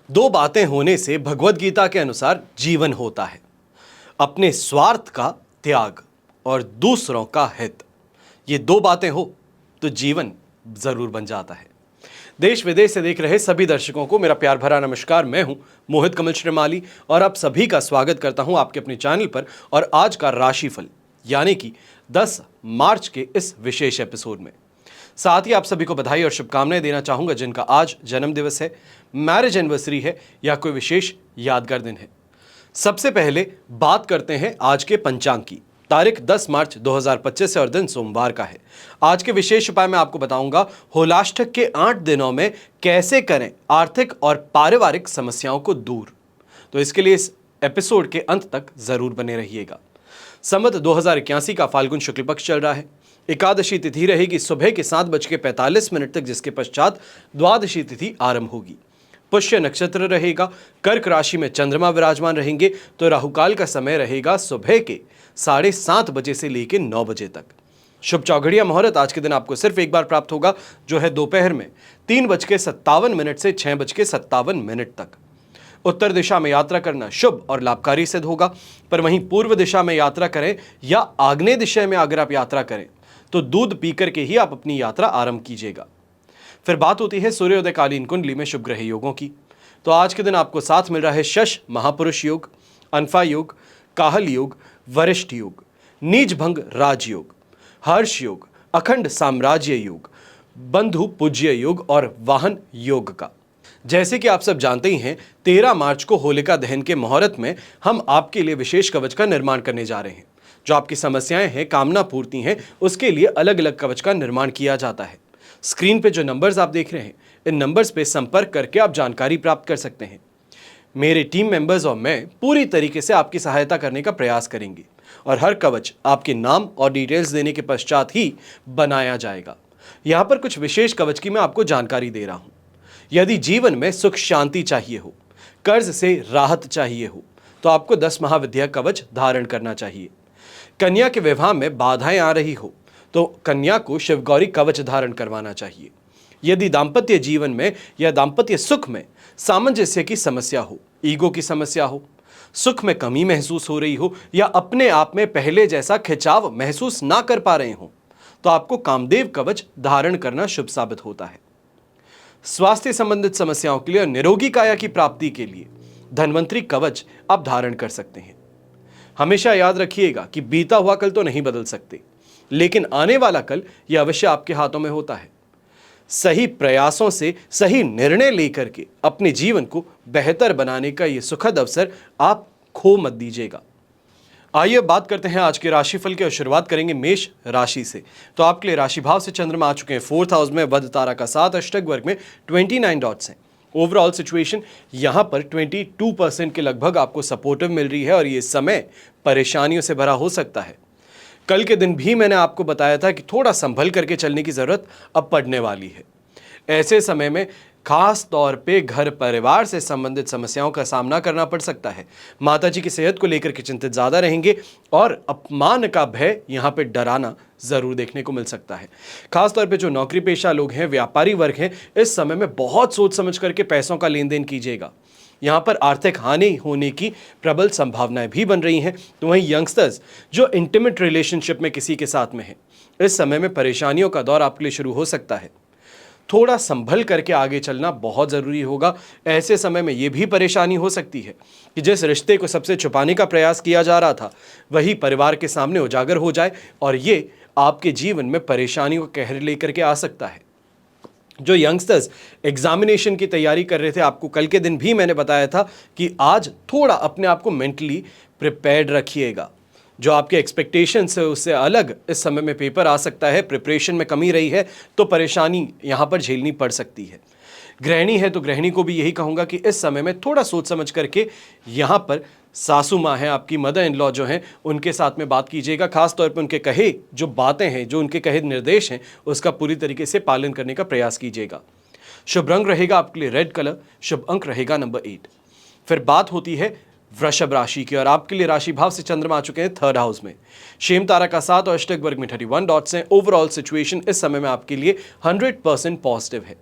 दो बातें होने से भगवद गीता के अनुसार जीवन होता है, अपने स्वार्थ का त्याग और दूसरों का हित। ये दो बातें हो तो जीवन जरूर बन जाता है। देश विदेश से देख रहे सभी दर्शकों को मेरा प्यार भरा नमस्कार। मैं हूं मोहित कमल श्रीमाली और आप सभी का स्वागत करता हूं आपके अपने चैनल पर और आज का राशिफल यानी कि 10 मार्च के इस विशेष एपिसोड में। साथ ही आप सभी को बधाई और शुभकामनाएं देना चाहूंगा जिनका आज जन्म दिवस है, मैरिज एनिवर्सरी है या कोई विशेष यादगार दिन है। सबसे पहले बात करते हैं आज के पंचांग की। तारीख 10 मार्च 2025 है और दिन सोमवार का है। आज के विशेष उपाय मैं आपको बताऊंगा होलाष्टक के 8 दिनों में कैसे करें आर्थिक और पारिवारिक समस्याओं को दूर। तो इसके लिए इस एपिसोड के अंत तक जरूर बने रहिएगा। संवत 2081 का फाल्गुन शुक्ल पक्ष चल रहा है। एकादशी तिथि रहेगी सुबह के 7:45 तक, जिसके पश्चात द्वादशी तिथि आरंभ होगी। पुष्य नक्षत्र रहेगा। कर्क राशि में चंद्रमा विराजमान रहेंगे तो राहुकाल का समय रहेगा सुबह के 7:30 बजे से लेकर 9 बजे तक। शुभ चौघड़िया मुहूर्त आज के दिन आपको सिर्फ एक बार प्राप्त होगा, जो है दोपहर में 3:57 से 6:57 तक। उत्तर दिशा में यात्रा करना शुभ और लाभकारी सिद्ध होगा, पर वहीं पूर्व दिशा में यात्रा करें या आग्नेय दिशा में अगर आप यात्रा करें तो दूध पीकर के ही आप अपनी यात्रा आरंभ कीजिएगा। फिर बात होती है सूर्योदयकालीन कुंडली में शुभ ग्रह योगों की। तो आज के दिन आपको साथ मिल रहा है शश महापुरुष योग, अनफा योग, काहल योग, वरिष्ठ योग, नीच भंग राजयोग, हर्ष योग, अखंड साम्राज्य योग, बंधु पूज्य योग और वाहन योग का। जैसे कि आप सब जानते ही हैं, 13 मार्च को होलिका दहन के मुहूर्त में हम आपके लिए विशेष कवच का निर्माण करने जा रहे हैं। जो आपकी समस्याएं हैं, कामना पूर्ति हैं, उसके लिए अलग अलग कवच का निर्माण किया जाता है। स्क्रीन पे जो नंबर्स आप देख रहे हैं, इन नंबर्स पे संपर्क करके आप जानकारी प्राप्त कर सकते हैं। मेरे टीम मेंबर्स और मैं पूरी तरीके से आपकी सहायता करने का प्रयास करेंगे और हर कवच आपके नाम और डिटेल्स देने के पश्चात ही बनाया जाएगा। यहाँ पर कुछ विशेष कवच की मैं आपको जानकारी दे रहा हूँ। यदि जीवन में सुख शांति चाहिए हो, कर्ज से राहत चाहिए हो, तो आपको 10 महाविद्या कवच धारण करना चाहिए। कन्या के विवाह में बाधाएं आ रही हो तो कन्या को शिवगौरी कवच धारण करवाना चाहिए। यदि दाम्पत्य जीवन में या दाम्पत्य सुख में सामंजस्य की समस्या हो, ईगो की समस्या हो, सुख में कमी महसूस हो रही हो या अपने आप में पहले जैसा खिंचाव महसूस ना कर पा रहे हो, तो आपको कामदेव कवच धारण करना शुभ साबित होता है। स्वास्थ्य संबंधित समस्याओं के लिए और निरोगी काया की प्राप्ति के लिए धन्वंतरी कवच आप धारण कर सकते हैं। हमेशा याद रखिएगा कि बीता हुआ कल तो नहीं बदल सकते, लेकिन आने वाला कल यह अवश्य आपके हाथों में होता है। सही प्रयासों से सही निर्णय लेकर के अपने जीवन को बेहतर बनाने का यह सुखद अवसर आप खो मत दीजिएगा। आइए बात करते हैं आज के राशिफल की और शुरुआत करेंगे मेष राशि से। तो आपके लिए राशि भाव से चंद्रमा आ चुके हैं 4th हाउस में, वध तारा का 7 अष्टक वर्ग में 29 डॉट्स हैं। ओवरऑल सिचुएशन यहाँ पर 22% के लगभग आपको सपोर्टिव मिल रही है और ये समय परेशानियों से भरा हो सकता है। कल के दिन भी मैंने आपको बताया था कि थोड़ा संभल करके चलने की जरूरत अब पड़ने वाली है। ऐसे समय में खास तौर पे घर परिवार से संबंधित समस्याओं का सामना करना पड़ सकता है। माताजी की सेहत को लेकर के चिंतित ज़्यादा रहेंगे और अपमान का भय यहाँ पे डराना ज़रूर देखने को मिल सकता है। खास तौर पे जो नौकरी पेशा लोग हैं, व्यापारी वर्ग हैं, इस समय में बहुत सोच समझ करके पैसों का लेन देन कीजिएगा। यहाँ पर आर्थिक हानि होने की प्रबल संभावनाएं भी बन रही हैं। तो वहीं यंगस्टर्स जो इंटीमेट रिलेशनशिप में किसी के साथ में हैं, इस समय में परेशानियों का दौर आपके लिए शुरू हो सकता है। थोड़ा संभल करके आगे चलना बहुत ज़रूरी होगा। ऐसे समय में ये भी परेशानी हो सकती है कि जिस रिश्ते को सबसे छुपाने का प्रयास किया जा रहा था, वही परिवार के सामने उजागर हो जाए और ये आपके जीवन में परेशानियों का कहर लेकर के आ सकता है। जो यंगस्टर्स एग्जामिनेशन की तैयारी कर रहे थे, आपको कल के दिन भी मैंने बताया था कि आज थोड़ा अपने आप को मेंटली प्रिपेयर्ड रखिएगा। जो आपके एक्सपेक्टेशंस है उससे अलग इस समय में पेपर आ सकता है। प्रिपरेशन में कमी रही है तो परेशानी यहाँ पर झेलनी पड़ सकती है। गृहिणी है तो गृहिणी को भी यही कहूँगा कि इस समय में थोड़ा सोच समझ करके यहाँ पर सासू माँ हैं, आपकी मदर इन लॉ जो हैं, उनके साथ में बात कीजिएगा। खास तौर पर उनके कहे जो बातें हैं, जो उनके कहे निर्देश हैं, उसका पूरी तरीके से पालन करने का प्रयास कीजिएगा। शुभ रंग रहेगा आपके लिए रेड कलर, शुभ अंक रहेगा नंबर 8। फिर बात होती है वृषभ राशि की और आपके लिए राशि भाव से चंद्रमा आ चुके हैं 3rd हाउस में। शेम तारा का 7 और अष्टक वर्ग में 31 डॉट्स हैं। ओवरऑल सिचुएशन इस समय में आपके लिए 100% पॉजिटिव है।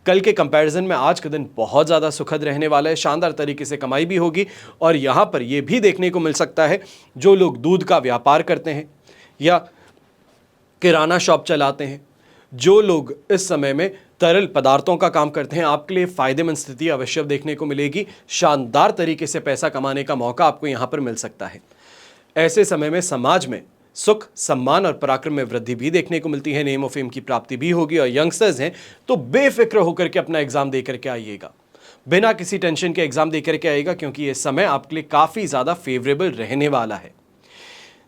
कल के कंपैरिजन में आज का दिन बहुत ज़्यादा सुखद रहने वाला है, शानदार तरीके से कमाई भी होगी। और यहाँ पर यह भी देखने को मिल सकता है, जो लोग दूध का व्यापार करते हैं या किराना शॉप चलाते हैं, जो लोग इस समय में तरल पदार्थों का काम करते हैं, आपके लिए फायदेमंद स्थिति अवश्य देखने को मिलेगी। शानदार तरीके से पैसा कमाने का मौका आपको यहाँ पर मिल सकता है। ऐसे समय में समाज में सुख, सम्मान और पराक्रम में वृद्धि भी देखने को मिलती है। नेम और फेम की प्राप्ति भी होगी। और यंगस्टर्स हैं तो बेफिक्र होकर के अपना एग्जाम दे करके आइएगा, बिना किसी टेंशन के एग्जाम दे करके आइएगा, क्योंकि ये समय आपके लिए काफ़ी ज़्यादा फेवरेबल रहने वाला है।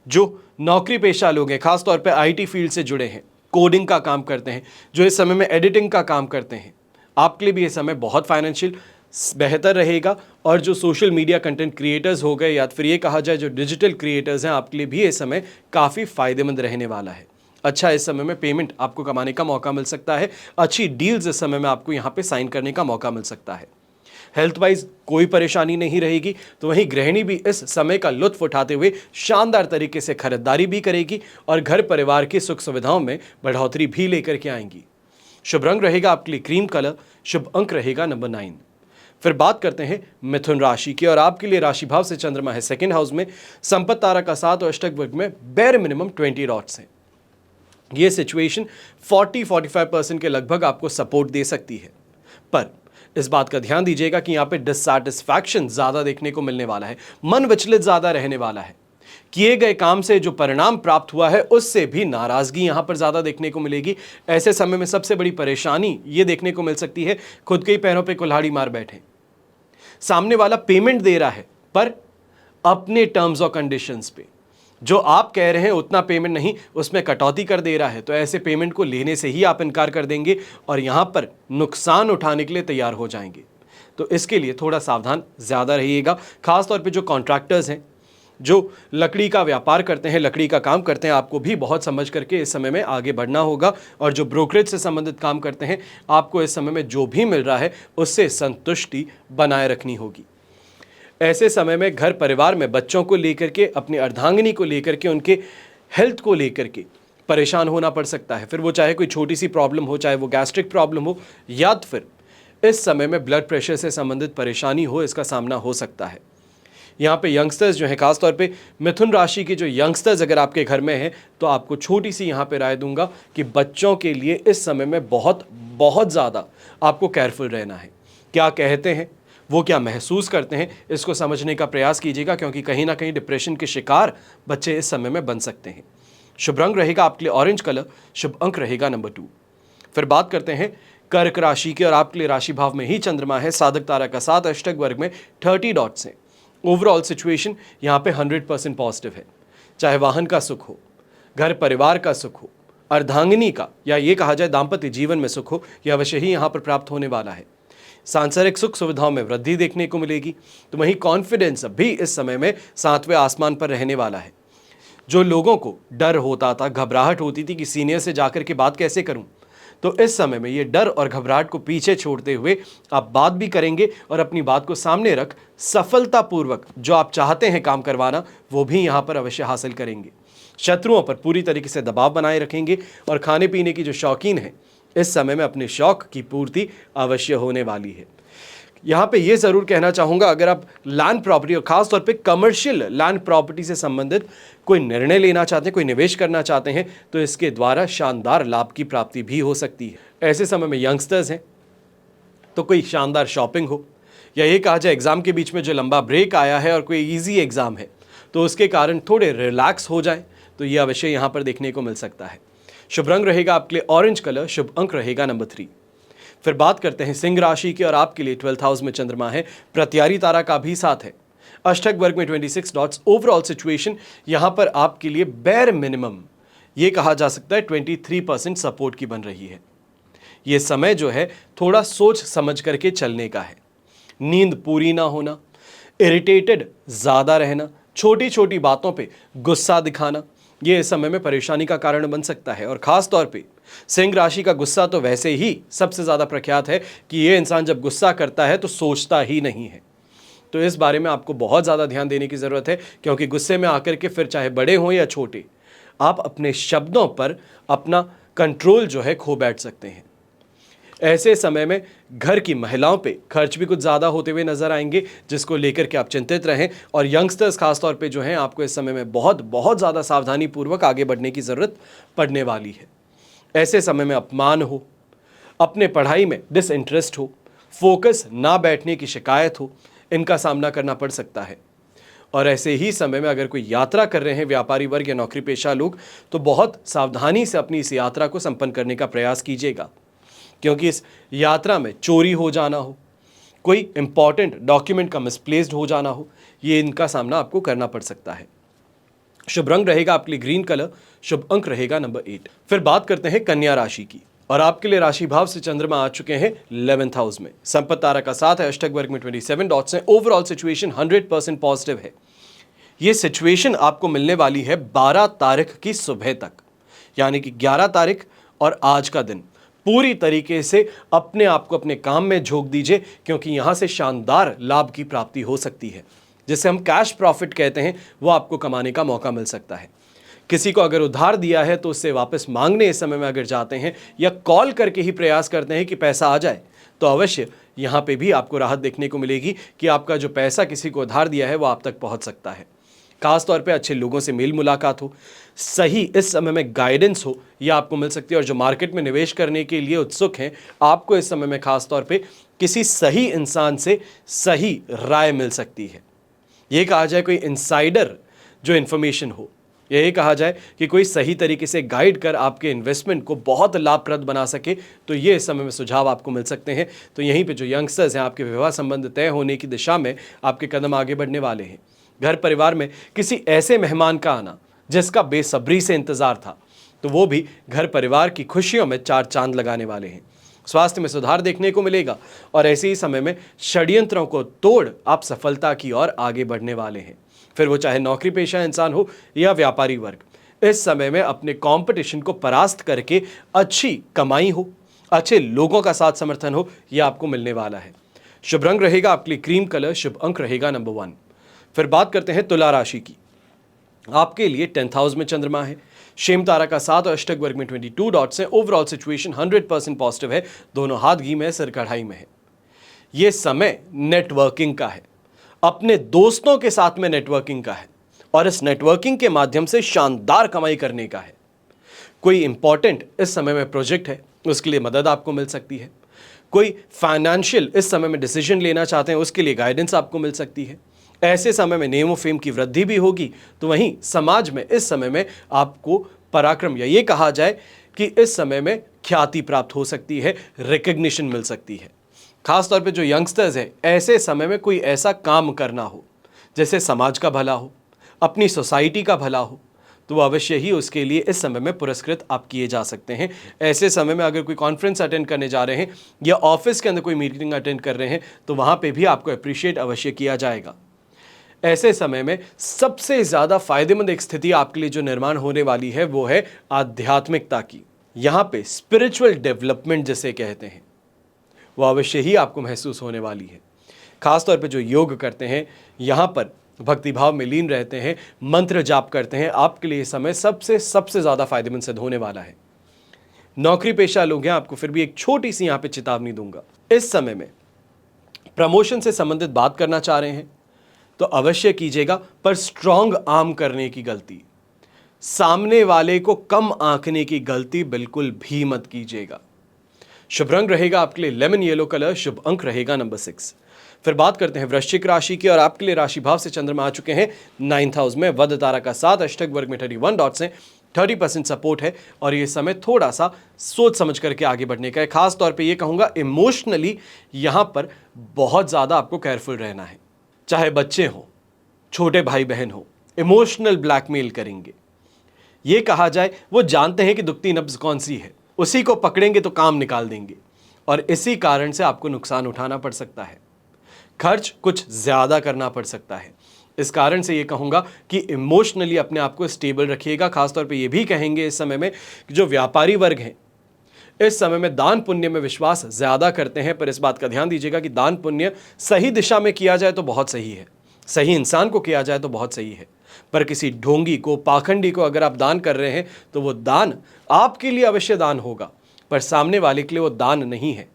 जो नौकरी पेशा लोग हैं, खासतौर पे आईटी फील्ड से जुड़े हैं, कोडिंग का काम करते हैं, जो इस समय में एडिटिंग का काम करते हैं, आपके लिए भी ये समय बहुत फाइनेंशियल बेहतर रहेगा। और जो सोशल मीडिया कंटेंट क्रिएटर्स हो गए, या फिर ये कहा जाए जो डिजिटल क्रिएटर्स हैं, आपके लिए भी ये समय काफ़ी फायदेमंद रहने वाला है। अच्छा, इस समय में पेमेंट आपको कमाने का मौका मिल सकता है। अच्छी डील्स इस समय में आपको यहाँ पे साइन करने का मौका मिल सकता है। हेल्थ वाइज कोई परेशानी नहीं रहेगी। तो वहीं गृहिणी भी इस समय का लुत्फ उठाते हुए शानदार तरीके से खरीदारी भी करेगी और घर परिवार की सुख सुविधाओं में बढ़ोतरी भी लेकर के आएंगी। शुभ रंग रहेगा आपके लिए क्रीम कलर, शुभ अंक रहेगा नंबर 9। फिर बात करते हैं मिथुन राशि की, और आपके लिए राशि भाव से चंद्रमा है सेकंड हाउस में, संपत्ति तारा का 7 और अष्टक वर्ग में बेर मिनिमम 20 डॉट्स हैं। ये सिचुएशन 40-45% के लगभग आपको सपोर्ट दे सकती है, पर इस बात का ध्यान दीजिएगा कि यहाँ पे डिससैटिस्फैक्शन ज़्यादा देखने को मिलने वाला है, मन विचलित ज़्यादा रहने वाला है। किए गए काम से जो परिणाम प्राप्त हुआ है उससे भी नाराज़गी यहाँ पर ज़्यादा देखने को मिलेगी। ऐसे समय में सबसे बड़ी परेशानी ये देखने को मिल सकती है, खुद के ही पैरों पे कुल्हाड़ी मार बैठे। सामने वाला पेमेंट दे रहा है पर अपने टर्म्स और कंडीशंस पे, जो आप कह रहे हैं उतना पेमेंट नहीं, उसमें कटौती कर दे रहा है। तो ऐसे पेमेंट को लेने से ही आप इनकार कर देंगे और यहाँ पर नुकसान उठाने के लिए तैयार हो जाएंगे। तो इसके लिए थोड़ा सावधान ज़्यादा रहिएगा। खासतौर पे जो कॉन्ट्रैक्टर्स हैं, जो लकड़ी का व्यापार करते हैं, लकड़ी का काम करते हैं, आपको भी बहुत समझ करके इस समय में आगे बढ़ना होगा। और जो ब्रोकरेज से संबंधित काम करते हैं, आपको इस समय में जो भी मिल रहा है उससे संतुष्टि बनाए रखनी होगी। ऐसे समय में घर परिवार में बच्चों को लेकर के, अपनी अर्धांगिनी को लेकर के, उनके हेल्थ को लेकर के परेशान होना पड़ सकता है। फिर वो चाहे कोई छोटी सी प्रॉब्लम हो, चाहे वो गैस्ट्रिक प्रॉब्लम हो, या फिर इस समय में ब्लड प्रेशर से संबंधित परेशानी हो, इसका सामना हो सकता है। यहाँ पे यंगस्टर्स जो हैं, खासतौर पे मिथुन राशि के जो यंगस्टर्स अगर आपके घर में हैं, तो आपको छोटी सी यहाँ पे राय दूंगा कि बच्चों के लिए इस समय में बहुत बहुत ज़्यादा आपको केयरफुल रहना है। क्या कहते हैं, वो क्या महसूस करते हैं, इसको समझने का प्रयास कीजिएगा, क्योंकि कहीं ना कहीं डिप्रेशन के शिकार बच्चे इस समय में बन सकते हैं। शुभ रंग रहेगा आपके लिए ऑरेंज कलर, शुभ अंक रहेगा नंबर 2। फिर बात करते हैं कर्क राशि की, और आपके लिए राशि भाव में ही चंद्रमा है, साधक तारा का 7, अष्टक वर्ग में 30 डॉट्स हैं। ओवरऑल सिचुएशन यहाँ पे 100% पॉजिटिव है। चाहे वाहन का सुख हो, घर परिवार का सुख हो, अर्धांगिनी का, या ये कहा जाए दाम्पत्य जीवन में सुख हो, यह अवश्य ही यहाँ पर प्राप्त होने वाला है। सांसारिक सुख सुविधाओं में वृद्धि देखने को मिलेगी। तो वहीं कॉन्फिडेंस भी इस समय में 7वें आसमान पर रहने वाला है। जो लोगों को डर होता था, घबराहट होती थी कि सीनियर से जाकर के बात कैसे करूं, तो इस समय में ये डर और घबराहट को पीछे छोड़ते हुए आप बात भी करेंगे और अपनी बात को सामने रख सफलतापूर्वक जो आप चाहते हैं काम करवाना, वो भी यहाँ पर अवश्य हासिल करेंगे। शत्रुओं पर पूरी तरीके से दबाव बनाए रखेंगे और खाने पीने की जो शौकीन है, इस समय में अपने शौक की पूर्ति अवश्य होने वाली है। यहाँ पे ये ज़रूर कहना चाहूँगा, अगर आप लैंड प्रॉपर्टी और ख़ास तौर पे कमर्शियल लैंड प्रॉपर्टी से संबंधित कोई निर्णय लेना चाहते हैं, कोई निवेश करना चाहते हैं, तो इसके द्वारा शानदार लाभ की प्राप्ति भी हो सकती है। ऐसे समय में यंगस्टर्स हैं तो कोई शानदार शॉपिंग हो, या ये कहा जाए एग्ज़ाम के बीच में जो लंबा ब्रेक आया है और कोई ईजी एग्ज़ाम है, तो उसके कारण थोड़े रिलैक्स हो जाए, तो ये अवश्य यहाँ पर देखने को मिल सकता है। शुभ रंग रहेगा आपके लिए ऑरेंज कलर, शुभ अंक रहेगा नंबर 3। फिर बात करते हैं सिंह राशि की, और आपके लिए 12th हाउस में चंद्रमा है, प्रत्यारी तारा का भी साथ है, अष्टक वर्ग में 26 डॉट्स। ओवरऑल सिचुएशन यहाँ पर आपके लिए बेर मिनिमम ये कहा जा सकता है 23% सपोर्ट की बन रही है। ये समय जो है थोड़ा सोच समझ करके चलने का है। नींद पूरी ना होना, इरिटेटेड ज़्यादा रहना, छोटी छोटी बातों पे गुस्सा दिखाना, ये इस समय में परेशानी का कारण बन सकता है। और ख़ास तौर पे सिंह राशि का गुस्सा तो वैसे ही सबसे ज़्यादा प्रख्यात है कि ये इंसान जब गुस्सा करता है तो सोचता ही नहीं है। तो इस बारे में आपको बहुत ज़्यादा ध्यान देने की ज़रूरत है, क्योंकि गुस्से में आकर के फिर चाहे बड़े हों या छोटे, आप अपने शब्दों पर अपना कंट्रोल जो है खो बैठ सकते हैं। ऐसे समय में घर की महिलाओं पे खर्च भी कुछ ज़्यादा होते हुए नजर आएंगे, जिसको लेकर के आप चिंतित रहें। और यंगस्टर्स खासतौर पे जो हैं, आपको इस समय में बहुत बहुत ज़्यादा सावधानी पूर्वक आगे बढ़ने की ज़रूरत पड़ने वाली है। ऐसे समय में अपमान हो, अपने पढ़ाई में डिसइंटरेस्ट हो, फोकस ना बैठने की शिकायत हो, इनका सामना करना पड़ सकता है। और ऐसे ही समय में अगर कोई यात्रा कर रहे हैं व्यापारी वर्ग या नौकरी पेशा लोग, तो बहुत सावधानी से अपनी इस यात्रा को संपन्न करने का प्रयास कीजिएगा, क्योंकि इस यात्रा में चोरी हो जाना हो, कोई इंपॉर्टेंट डॉक्यूमेंट का मिसप्लेस्ड हो जाना हो, ये इनका सामना आपको करना पड़ सकता है। शुभ रंग रहेगा आपके लिए ग्रीन कलर, शुभ अंक रहेगा नंबर 8। फिर बात करते हैं कन्या राशि की, और आपके लिए राशि भाव से चंद्रमा आ चुके हैं 11th हाउस में। संपत्ति तारा का साथ है, अष्टक वर्ग में 27 डॉट्स हैं। ओवरऑल सिचुएशन 100% पॉजिटिव है। ये सिचुएशन आपको मिलने वाली है 12 तारीख की सुबह तक, यानी कि 11 तारीख और आज का दिन पूरी तरीके से अपने आप को अपने काम में झोंक दीजिए, क्योंकि यहां से शानदार लाभ की प्राप्ति हो सकती है, जिसे हम कैश प्रॉफिट कहते हैं, वो आपको कमाने का मौका मिल सकता है। किसी को अगर उधार दिया है तो उससे वापस मांगने इस समय में अगर जाते हैं या कॉल करके ही प्रयास करते हैं कि पैसा आ जाए, तो अवश्य यहाँ पे भी आपको राहत देखने को मिलेगी कि आपका जो पैसा किसी को उधार दिया है वो आप तक पहुँच सकता है। खासतौर पे अच्छे लोगों से मेल मुलाकात हो, सही इस समय में गाइडेंस हो, यह आपको मिल सकती है। और जो मार्केट में निवेश करने के लिए उत्सुक हैं, आपको इस समय में खासतौर पे किसी सही इंसान से सही राय मिल सकती है। ये कहा जाए कोई इनसाइडर जो इन्फॉर्मेशन हो, यही कहा जाए कि कोई सही तरीके से गाइड कर आपके इन्वेस्टमेंट को बहुत लाभप्रद बना सके, तो ये इस समय में सुझाव आपको मिल सकते हैं। तो यहीं पे जो यंगस्टर्स हैं, आपके विवाह संबंध तय होने की दिशा में आपके कदम आगे बढ़ने वाले हैं। घर परिवार में किसी ऐसे मेहमान का आना जिसका बेसब्री से इंतजार था, तो वो भी घर परिवार की खुशियों में चार चांद लगाने वाले हैं। स्वास्थ्य में सुधार देखने को मिलेगा, और ऐसे ही समय में षड्यंत्रों को तोड़ आप सफलता की ओर आगे बढ़ने वाले हैं। फिर वो चाहे नौकरी पेशा इंसान हो या व्यापारी वर्ग, इस समय में अपने कंपटीशन को परास्त करके अच्छी कमाई हो, अच्छे लोगों का साथ समर्थन हो, यह आपको मिलने वाला है। शुभ रंग रहेगा आपके लिए क्रीम कलर, शुभ अंक रहेगा नंबर 1। फिर बात करते हैं तुला राशि की। आपके लिए 10th हाउस में चंद्रमा है, शेम तारा का साथ और अष्टक वर्ग में 22 डॉट्स हैं। ओवरऑल सिचुएशन 100% पॉजिटिव है। दोनों हाथ घी में, सिर कढ़ाई में है। यह समय नेटवर्किंग का है, अपने दोस्तों के साथ में नेटवर्किंग का है, और इस नेटवर्किंग के माध्यम से शानदार कमाई करने का है। कोई इंपॉर्टेंट इस समय में प्रोजेक्ट है, उसके लिए मदद आपको मिल सकती है। कोई फाइनेंशियल इस समय में डिसीजन लेना चाहते हैं, उसके लिए गाइडेंस आपको मिल सकती है। ऐसे समय में नेम ऑफ फेम की वृद्धि भी होगी। तो वहीं समाज में इस समय में आपको पराक्रम, या ये कहा जाए कि इस समय में ख्याति प्राप्त हो सकती है, रिकग्निशन मिल सकती है। खासतौर पे जो यंगस्टर्स हैं, ऐसे समय में कोई ऐसा काम करना हो जैसे समाज का भला हो, अपनी सोसाइटी का भला हो, तो अवश्य ही उसके लिए इस समय में पुरस्कृत आप किए जा सकते हैं। ऐसे समय में अगर कोई कॉन्फ्रेंस अटेंड करने जा रहे हैं या ऑफिस के अंदर कोई मीटिंग अटेंड कर रहे हैं, तो वहाँ पे भी आपको अप्रिशिएट अवश्य किया जाएगा। ऐसे समय में सबसे ज़्यादा फायदेमंद एक स्थिति आपके लिए जो निर्माण होने वाली है, वो है आध्यात्मिकता की। यहाँ पे स्पिरिचुअल डेवलपमेंट जिसे कहते हैं, वो अवश्य ही आपको महसूस होने वाली है। खासतौर पे जो योग करते हैं, यहाँ पर भक्तिभाव में लीन रहते हैं, मंत्र जाप करते हैं, आपके लिए समय सबसे ज़्यादा फायदेमंद सिद्ध होने वाला है। नौकरी पेशा लोग हैं, आपको फिर भी एक छोटी सी यहाँ पे चेतावनी दूंगा। इस समय में प्रमोशन से संबंधित बात करना चाह रहे हैं तो अवश्य कीजिएगा, पर स्ट्रॉन्ग आर्म करने की गलती, सामने वाले को कम आंकने की गलती बिल्कुल भी मत कीजिएगा। शुभ रंग रहेगा आपके लिए लेमन येलो कलर, शुभ अंक रहेगा नंबर 6। फिर बात करते हैं वृश्चिक राशि की, और आपके लिए राशि भाव से चंद्रमा आ चुके हैं 9th हाउस में। वध तारा का साथ, अष्टक वर्ग में 31 डॉट्स हैं। 30% सपोर्ट है, और ये समय थोड़ा सा सोच समझ करके आगे बढ़ने का है। खास तौर पे ये कहूँगा, इमोशनली यहाँ पर बहुत ज़्यादा आपको केयरफुल रहना है। चाहे बच्चे हों, छोटे भाई बहन हो, इमोशनल ब्लैकमेल करेंगे। ये कहा जाए, वो जानते हैं कि दुखती नब्ज कौन सी है, उसी को पकड़ेंगे तो काम निकाल देंगे, और इसी कारण से आपको नुकसान उठाना पड़ सकता है। खर्च कुछ ज़्यादा करना पड़ सकता है। इस कारण से ये कहूँगा कि इमोशनली अपने आप को स्टेबल रखिएगा। खासतौर पे ये भी कहेंगे इस समय में कि जो व्यापारी वर्ग हैं, इस समय में दान पुण्य में विश्वास ज़्यादा करते हैं, पर इस बात का ध्यान दीजिएगा कि दान पुण्य सही दिशा में किया जाए तो बहुत सही है, सही इंसान को किया जाए तो बहुत सही है, पर किसी ढोंगी को, पाखंडी को अगर आप दान कर रहे हैं तो वो दान आपके लिए अवश्य दान होगा, पर सामने वाले के लिए वो दान नहीं है।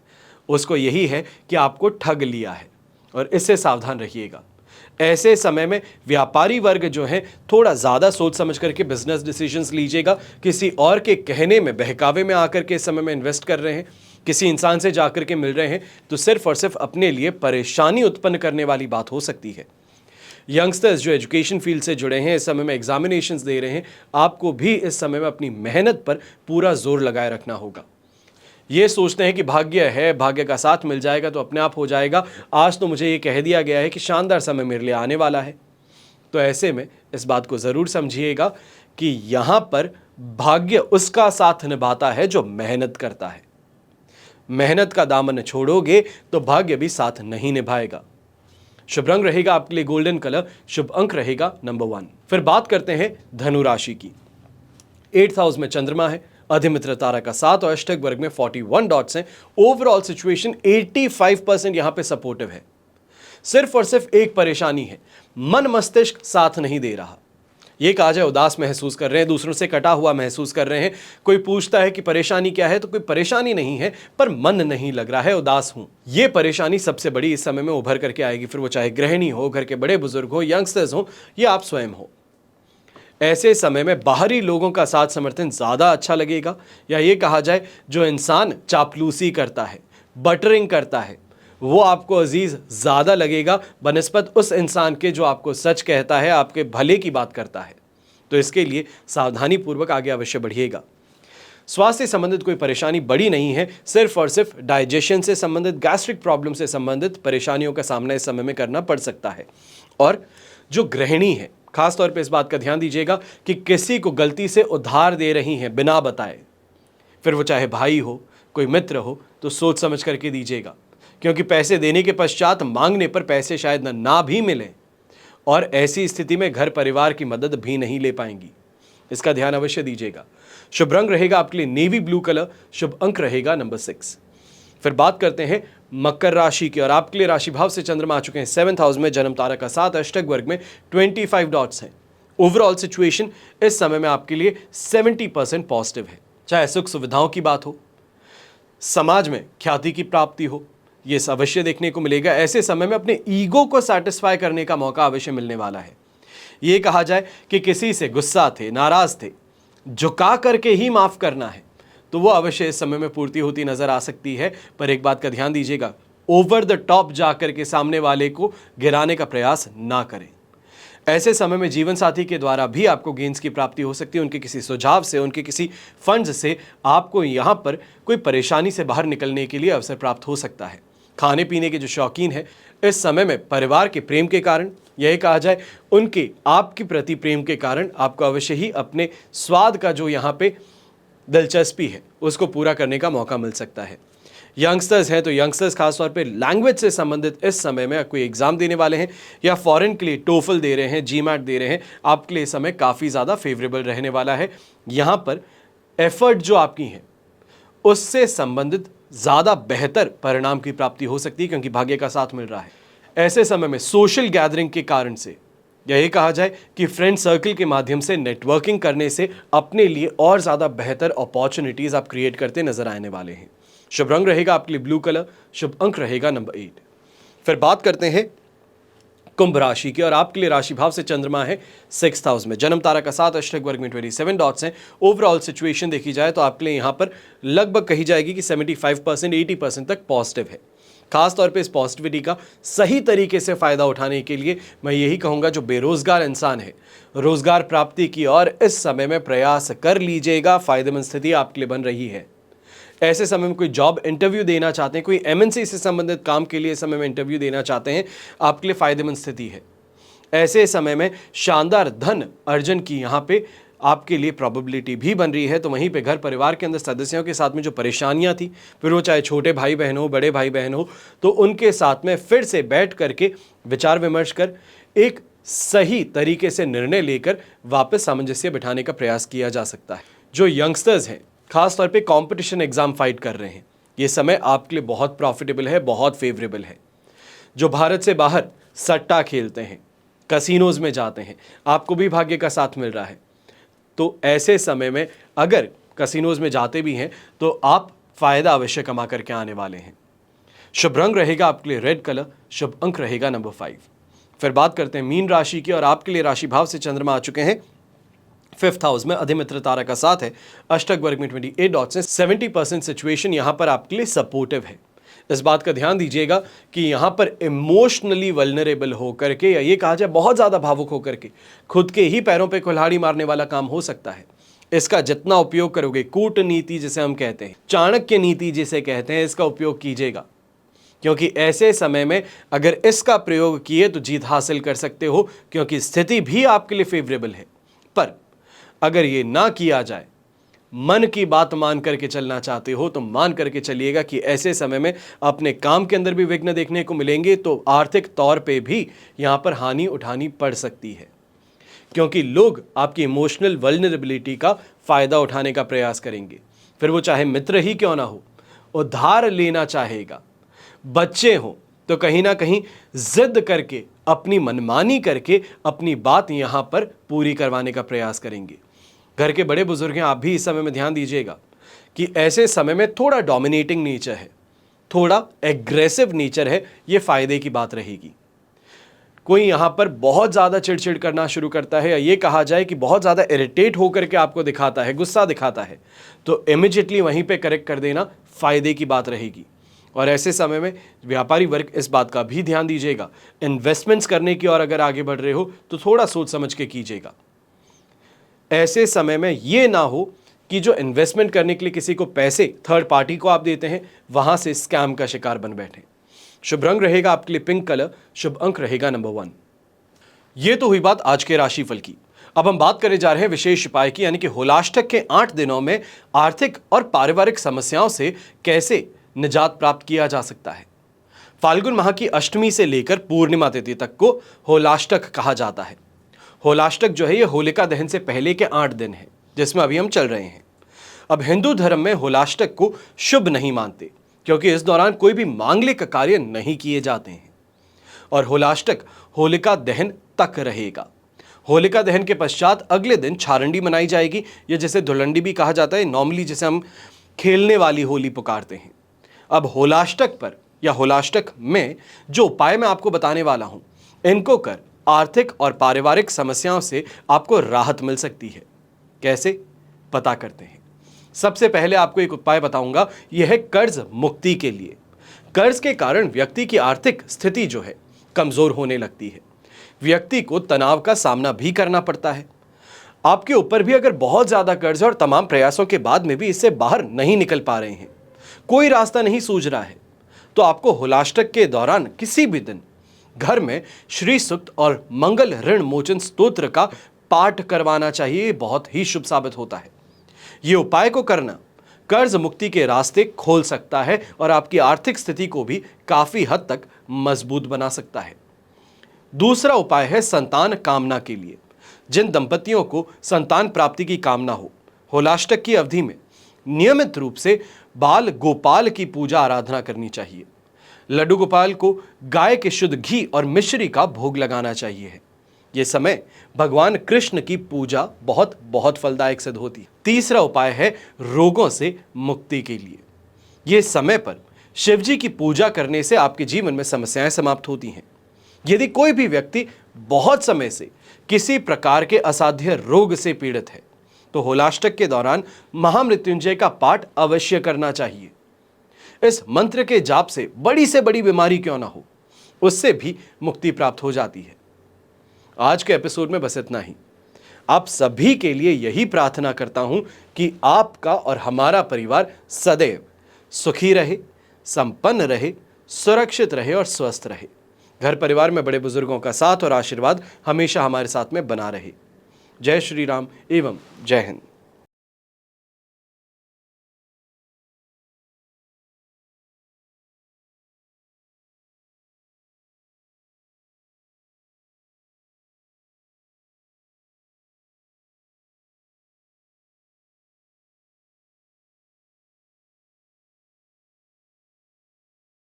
उसको यही है कि आपको ठग लिया है और इससे सावधान रहिएगा। ऐसे समय में व्यापारी वर्ग जो है थोड़ा ज़्यादा सोच समझ करके बिजनेस डिसीजंस लीजिएगा। किसी और के कहने में, बहकावे में आकर के इस समय में इन्वेस्ट कर रहे हैं, किसी इंसान से जाकर के मिल रहे हैं, तो सिर्फ और सिर्फ अपने लिए परेशानी उत्पन्न करने वाली बात हो सकती है। यंगस्टर्स जो एजुकेशन फील्ड से जुड़े हैं, इस समय में एग्जामिनेशंस दे रहे हैं, आपको भी इस समय में अपनी मेहनत पर पूरा जोर लगाए रखना होगा। ये सोचते हैं कि भाग्य है, भाग्य का साथ मिल जाएगा तो अपने आप हो जाएगा, आज तो मुझे ये कह दिया गया है कि शानदार समय मेरे लिए आने वाला है। तो ऐसे में इस बात को ज़रूर समझिएगा कि यहाँ पर भाग्य उसका साथ निभाता है जो मेहनत करता है। मेहनत का दामन छोड़ोगे तो भाग्य भी साथ नहीं निभाएगा। शुभ रंग रहेगा आपके लिए गोल्डन कलर, शुभ अंक रहेगा नंबर 1। फिर बात करते हैं धनु राशि की। 8th हाउस में चंद्रमा है, अधिमित्र तारा का 7 और अष्टक वर्ग में 41 डॉट्स हैं। ओवरऑल सिचुएशन 85% यहां पे सपोर्टिव है। सिर्फ और सिर्फ एक परेशानी है, मन मस्तिष्क साथ नहीं दे रहा। ये कहा जाए उदास महसूस कर रहे हैं, दूसरों से कटा हुआ महसूस कर रहे हैं। कोई पूछता है कि परेशानी क्या है, तो कोई परेशानी नहीं है, पर मन नहीं लग रहा है, उदास हूं। ये परेशानी सबसे बड़ी इस समय में उभर करके आएगी, फिर वो चाहे गृहिणी हो, घर के बड़े बुजुर्ग हो, यंगस्टर्स हो या आप स्वयं हो। ऐसे समय में बाहरी लोगों का साथ समर्थन ज़्यादा अच्छा लगेगा, या ये कहा जाए जो इंसान चापलूसी करता है, बटरिंग करता है, वो आपको अजीज ज़्यादा लगेगा बनिस्बत उस इंसान के जो आपको सच कहता है, आपके भले की बात करता है। तो इसके लिए सावधानी पूर्वक आगे अवश्य बढ़िएगा। स्वास्थ्य से संबंधित कोई परेशानी बड़ी नहीं है, सिर्फ और सिर्फ डाइजेशन से संबंधित, गैस्ट्रिक प्रॉब्लम से संबंधित परेशानियों का सामना इस समय में करना पड़ सकता है। और जो गृहिणी है, खास तौर पे इस बात का ध्यान दीजिएगा कि किसी को गलती से उधार दे रही हैं बिना बताए, फिर वो चाहे भाई हो, कोई मित्र हो, तो सोच समझ करके दीजिएगा, क्योंकि पैसे देने के पश्चात मांगने पर पैसे शायद ना भी मिले और ऐसी स्थिति में घर परिवार की मदद भी नहीं ले पाएंगी। इसका ध्यान अवश्य दीजिएगा। शुभ रंग रहेगा आपके लिए नेवी ब्लू कलर, शुभ अंक रहेगा नंबर 6। फिर बात करते हैं मकर राशि की, और आपके लिए राशि भाव से चंद्रमा आ चुके हैं 7th हाउस में, जन्म तारा का 7, अष्टक वर्ग में 25 डॉट्स हैं। ओवरऑल सिचुएशन इस समय में आपके लिए 70% पॉजिटिव है। चाहे सुख सुविधाओं की बात हो, समाज में ख्याति की प्राप्ति हो, ये अवश्य देखने को मिलेगा। ऐसे समय में अपने ईगो को सेटिस्फाई करने का मौका अवश्य मिलने वाला है। ये कहा जाए कि किसी से गुस्सा थे, नाराज थे, झुका करके ही माफ करना है, तो वो अवश्य इस समय में पूर्ति होती नजर आ सकती है। पर एक बात का ध्यान दीजिएगा, ओवर द टॉप जाकर के सामने वाले को गिराने का प्रयास ना करें। ऐसे समय में जीवन साथी के द्वारा भी आपको गेंस की प्राप्ति हो सकती है। उनके किसी सुझाव से, उनके किसी फंड्स से आपको यहाँ पर कोई परेशानी से बाहर निकलने के लिए अवसर प्राप्त हो सकता है। खाने पीने के जो शौकीन है, इस समय में परिवार के प्रेम के कारण, यही कहा जाए उनके आपके प्रति प्रेम के कारण, आपको अवश्य ही अपने स्वाद का जो यहाँ पे दिलचस्पी है उसको पूरा करने का मौका मिल सकता है। यंगस्टर्स हैं तो यंगस्टर्स खासतौर पे लैंग्वेज से संबंधित इस समय में कोई एग्जाम देने वाले हैं या फॉरेन के लिए टोफल दे रहे हैं, जीमैट दे रहे हैं, आपके लिए समय काफ़ी ज़्यादा फेवरेबल रहने वाला है। यहाँ पर एफर्ट जो आपकी है उससे संबंधित ज़्यादा बेहतर परिणाम की प्राप्ति हो सकती है, क्योंकि भाग्य का साथ मिल रहा है। ऐसे समय में सोशल गैदरिंग के कारण से, यही कहा जाए कि फ्रेंड सर्कल के माध्यम से नेटवर्किंग करने से अपने लिए और ज़्यादा बेहतर अपॉर्चुनिटीज़ आप क्रिएट करते नजर आने वाले हैं। शुभ रंग रहेगा आपके लिए ब्लू कलर, शुभ अंक रहेगा नंबर 8। फिर बात करते हैं कुंभ राशि की, और आपके लिए राशि भाव से चंद्रमा है 6th हाउस में, जन्म तारा का 7, अष्टक वर्ग में 27 डॉट्स हैं। ओवरऑल सिचुएशन देखी जाए तो आपके लिए यहाँ पर लगभग कही जाएगी कि 75% 80% तक पॉजिटिव है। खास तौर पे इस पॉजिटिविटी का सही तरीके से फ़ायदा उठाने के लिए मैं यही कहूँगा, जो बेरोज़गार इंसान है, रोज़गार प्राप्ति की और इस समय में प्रयास कर लीजिएगा। फ़ायदेमंद स्थिति आपके लिए बन रही है। ऐसे समय में कोई जॉब इंटरव्यू देना चाहते हैं, कोई एमएनसी से संबंधित काम के लिए समय में इंटरव्यू देना चाहते हैं, आपके लिए फ़ायदेमंद स्थिति है। ऐसे समय में शानदार धन अर्जन की यहाँ पे आपके लिए प्रोबेबिलिटी भी बन रही है। तो वहीं पे घर परिवार के अंदर सदस्यों के साथ में जो परेशानियां थी, फिर वो चाहे छोटे भाई बहन हो, बड़े भाई बहन हो, तो उनके साथ में फिर से बैठ करके विचार विमर्श कर एक सही तरीके से निर्णय लेकर वापस सामंजस्य बिठाने का प्रयास किया जा सकता है। जो यंगस्टर्स हैं, खास तौर पे कंपटीशन एग्जाम फाइट कर रहे हैं, ये समय आपके लिए बहुत प्रॉफिटेबल है, बहुत फेवरेबल है। जो भारत से बाहर सट्टा खेलते हैं, कसिनोज में जाते हैं, आपको भी भाग्य का साथ मिल रहा है। तो ऐसे समय में अगर कसिनोज में जाते भी हैं तो आप फ़ायदा अवश्य कमा करके आने वाले हैं। शुभ रंग रहेगा आपके लिए रेड कलर, शुभ अंक रहेगा नंबर 5। फिर बात करते हैं मीन राशि की, और आपके लिए राशि भाव से चंद्रमा आ चुके हैं 5th हाउस में, अधिमित्र तारा का साथ है, अष्टक वर्ग में 28 डॉट्स हैं। 70% सिचुएशन यहां पर आपके लिए सपोर्टिव है। इस बात का ध्यान दीजिएगा कि यहां पर इमोशनली वल्नरेबल होकर के, या ये कहा जाए बहुत ज्यादा भावुक होकर के, खुद के ही पैरों पे कुल्हाड़ी मारने वाला काम हो सकता है। इसका जितना उपयोग करोगे, कूटनीति जिसे हम कहते हैं, चाणक्य नीति जिसे कहते हैं, इसका उपयोग कीजिएगा, क्योंकि ऐसे समय में अगर इसका प्रयोग किए तो जीत हासिल कर सकते हो, क्योंकि स्थिति भी आपके लिए फेवरेबल है। पर अगर ये ना किया जाए, मन की बात मान करके चलना चाहते हो तो मान करके चलिएगा कि ऐसे समय में अपने काम के अंदर भी विघ्न देखने को मिलेंगे, तो आर्थिक तौर पे भी यहां पर हानि उठानी पड़ सकती है, क्योंकि लोग आपकी इमोशनल वल्नरेबिलिटी का फायदा उठाने का प्रयास करेंगे। फिर वो चाहे मित्र ही क्यों ना हो, उधार लेना चाहेगा। बच्चे हो तो कहीं ना कहीं जिद करके, अपनी मनमानी करके अपनी बात यहां पर पूरी करवाने का प्रयास करेंगे। घर के बड़े बुजुर्ग हैं, आप भी इस समय में ध्यान दीजिएगा कि ऐसे समय में थोड़ा डोमिनेटिंग नेचर है, थोड़ा एग्रेसिव नेचर है, ये फायदे की बात रहेगी। कोई यहां पर बहुत ज्यादा चिड़चिड़ करना शुरू करता है, या ये कहा जाए कि बहुत ज्यादा इरिटेट होकर के आपको दिखाता है, गुस्सा दिखाता है, तो इमीडिएटली वहीं पे करेक्ट कर देना फायदे की बात रहेगी। और ऐसे समय में व्यापारी वर्ग इस बात का भी ध्यान दीजिएगा, इन्वेस्टमेंट्स करने की ओर अगर आगे बढ़ रहे हो तो थोड़ा सोच समझ के कीजिएगा। ऐसे समय में यह ना हो कि जो इन्वेस्टमेंट करने के लिए किसी को पैसे थर्ड पार्टी को आप देते हैं, वहां से स्कैम का शिकार बन बैठे। शुभ रंग रहेगा आपके लिए पिंक कलर, शुभ अंक रहेगा नंबर 1। यह तो हुई बात आज के राशिफल की। अब हम बात करने जा रहे हैं विशेष उपाय की, यानी कि होलाष्टक के 8 दिनों में आर्थिक और पारिवारिक समस्याओं से कैसे निजात प्राप्त किया जा सकता है। फाल्गुन माह की अष्टमी से लेकर पूर्णिमा तिथि तक को होलाष्टक कहा जाता है। होलाष्टक जो है ये होलिका दहन से पहले के 8 दिन है, जिसमें अभी हम चल रहे हैं। अब हिंदू धर्म में होलाष्टक को शुभ नहीं मानते, क्योंकि इस दौरान कोई भी मांगलिक कार्य नहीं किए जाते हैं, और होलाष्टक होलिका दहन तक रहेगा। होलिका दहन के पश्चात अगले दिन छारंडी मनाई जाएगी, या जिसे धुलंडी भी कहा जाता है, नॉर्मली जिसे हम खेलने वाली होली पुकारते हैं। अब होलाष्टक पर या होलाष्टक में जो उपाय मैं आपको बताने वाला हूं, इनको कर आर्थिक और पारिवारिक समस्याओं से आपको राहत मिल सकती है। कैसे, पता करते हैं। सबसे पहले आपको एक उपाय बताऊंगा, यह है कर्ज मुक्ति के लिए। कर्ज के कारण व्यक्ति की आर्थिक स्थिति जो है कमजोर होने लगती है, व्यक्ति को तनाव का सामना भी करना पड़ता है। आपके ऊपर भी अगर बहुत ज्यादा कर्ज है और तमाम प्रयासों के बाद में भी इससे बाहर नहीं निकल पा रहे हैं, कोई रास्ता नहीं सूझ रहा है, तो आपको होलाष्टक के दौरान किसी भी दिन घर में श्री सूक्त और मंगल ऋण मोचन स्तोत्र का पाठ करवाना चाहिए। ये बहुत ही शुभ साबित होता है। ये उपाय को करना कर्ज मुक्ति के रास्ते खोल सकता है और आपकी आर्थिक स्थिति को भी काफी हद तक मजबूत बना सकता है। दूसरा उपाय है संतान कामना के लिए। जिन दंपतियों को संतान प्राप्ति की कामना हो, होलाष्टक की अवधि में नियमित रूप से बाल गोपाल की पूजा आराधना करनी चाहिए। लड्डू गोपाल को गाय के शुद्ध घी और मिश्री का भोग लगाना चाहिए। यह समय भगवान कृष्ण की पूजा बहुत बहुत फलदायक सिद्ध होती है। तीसरा उपाय है रोगों से मुक्ति के लिए। यह समय पर शिव जी की पूजा करने से आपके जीवन में समस्याएं समाप्त होती हैं। यदि कोई भी व्यक्ति बहुत समय से किसी प्रकार के असाध्य रोग से पीड़ित है, तो होलाष्टक के दौरान महामृत्युंजय का पाठ अवश्य करना चाहिए। इस मंत्र के जाप से बड़ी बीमारी क्यों ना हो, उससे भी मुक्ति प्राप्त हो जाती है। आज के एपिसोड में बस इतना ही। आप सभी के लिए यही प्रार्थना करता हूं कि आपका और हमारा परिवार सदैव सुखी रहे, संपन्न रहे, सुरक्षित रहे और स्वस्थ रहे। घर परिवार में बड़े बुजुर्गों का साथ और आशीर्वाद हमेशा हमारे साथ में बना रहे। जय श्री राम एवं जय हिंद।